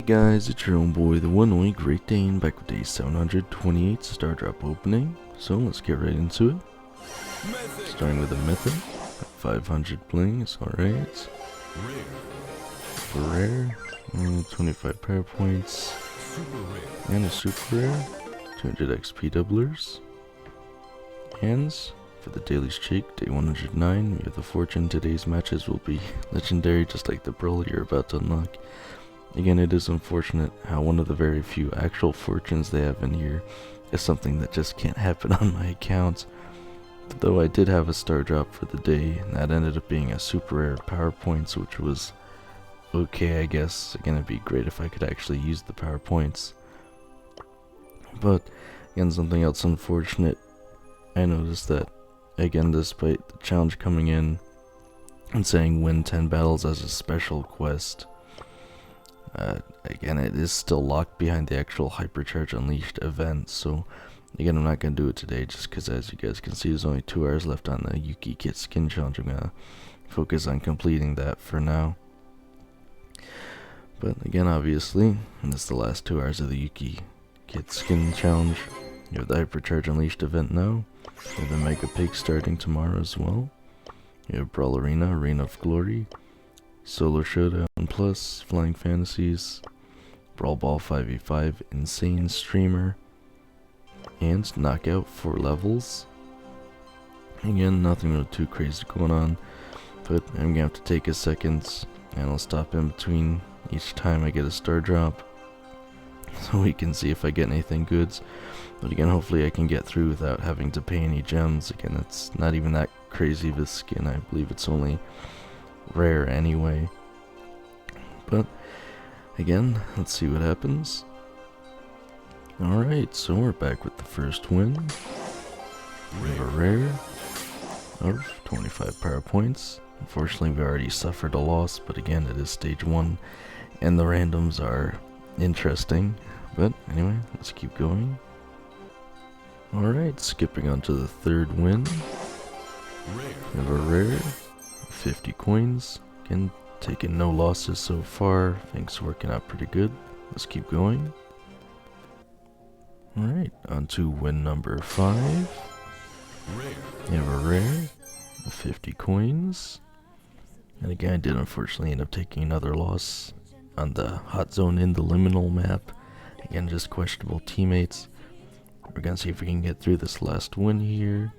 Guys, it's your own boy, the one only Great Dane, back with day 728 Star Drop opening. So let's get right into it. Starting with a Mythic, 500 blings, alright. For rare, 25 power points, and a super rare, 200 XP doublers. Hands, for the daily streak, day 109, we have the fortune. Today's matches will be legendary, just like the brawl you're about to unlock. Again, it is unfortunate how one of the very few actual fortunes they have in here is something that just can't happen on my account. Though I did have a star drop for the day, and that ended up being a super rare power points, which was okay, I guess. Again, it'd be great if I could actually use the power points. But again, something else unfortunate, I noticed that, again, despite the challenge coming in and saying win 10 battles as a special quest, again, it is still locked behind the actual Hypercharge Unleashed event, so again, I'm not going to do it today just because, as you guys can see, there's only 2 hours left on the Yuki Kit skin challenge. I'm going to focus on completing that for now. But again, obviously, and this is the last 2 hours of the Yuki Kit skin challenge. You have the Hypercharge Unleashed event now. You have the Mega Pig starting tomorrow as well. You have Brawl Arena, Arena of Glory, Solo Showdown Plus, Flying Fantasies, Brawl Ball 5v5, Insane Streamer, and Knockout 4 levels. Again, nothing really too crazy going on, but I'm gonna have to take a second and I'll stop in between each time I get a star drop so we can see if I get anything good. But again, hopefully I can get through without having to pay any gems. Again, it's not even that crazy of a skin. I believe it's only rare anyway. But again, let's see what happens. Alright, so we're back with the first win. We have a rare of 25 power points. Unfortunately, we already suffered a loss, but again, it is stage 1 and the randoms are interesting. But anyway, let's keep going. Alright, skipping on to the third win. We have a rare, 50 coins. Again, taking no losses so far. Things working out pretty good. Let's keep going. Alright, on to win number 5. We have a rare, 50 coins. And again, I did unfortunately end up taking another loss on the hot zone in the liminal map. Again, just questionable teammates. We're gonna see if we can get through this last win here.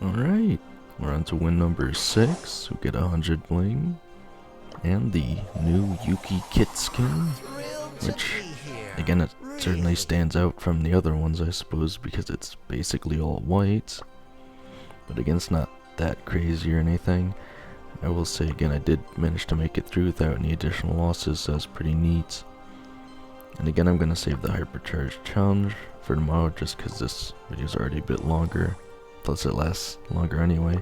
Alright, we're on to win number 6. We get 100 bling. And the new Yuki Kit skin, which, again, it certainly stands out from the other ones, I suppose, because it's basically all white. But again, it's not that crazy or anything. I will say, again, I did manage to make it through without any additional losses, so that's pretty neat. And again, I'm going to save the Hypercharge challenge for tomorrow, just because this video is already a bit longer, plus it lasts longer anyway.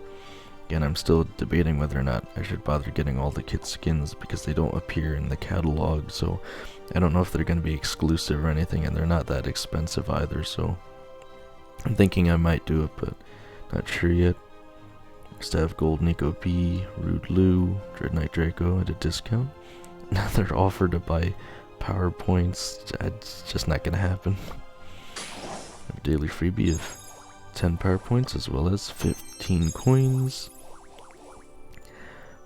Again, I'm still debating whether or not I should bother getting all the kit skins, because they don't appear in the catalog, so I don't know if they're going to be exclusive or anything, and they're not that expensive either, so I'm thinking I might do it, but not sure yet. Next I have Gold Nico B, Rude Lou, Dread Knight Draco at a discount. Another offer to buy power points, it's just not going to happen. I have a daily freebie of 10 power points as well as 15 coins.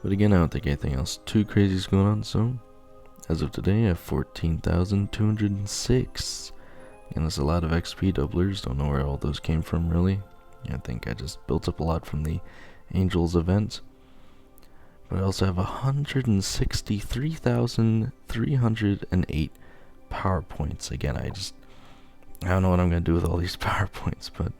But again, I don't think anything else too crazy is going on, so as of today I have 14,206. And that's a lot of XP doublers, don't know where all those came from really. I think I just built up a lot from the Angels event. But I also have 163,308 power points. Again, I don't know what I'm going to do with all these power points, but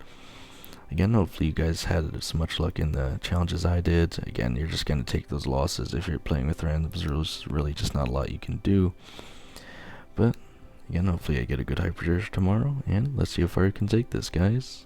again, hopefully you guys had as much luck in the challenges I did. Again, you're just going to take those losses if you're playing with randoms. There's really just not a lot you can do. But again, hopefully I get a good Hypercharge tomorrow, and let's see how far I can take this, guys.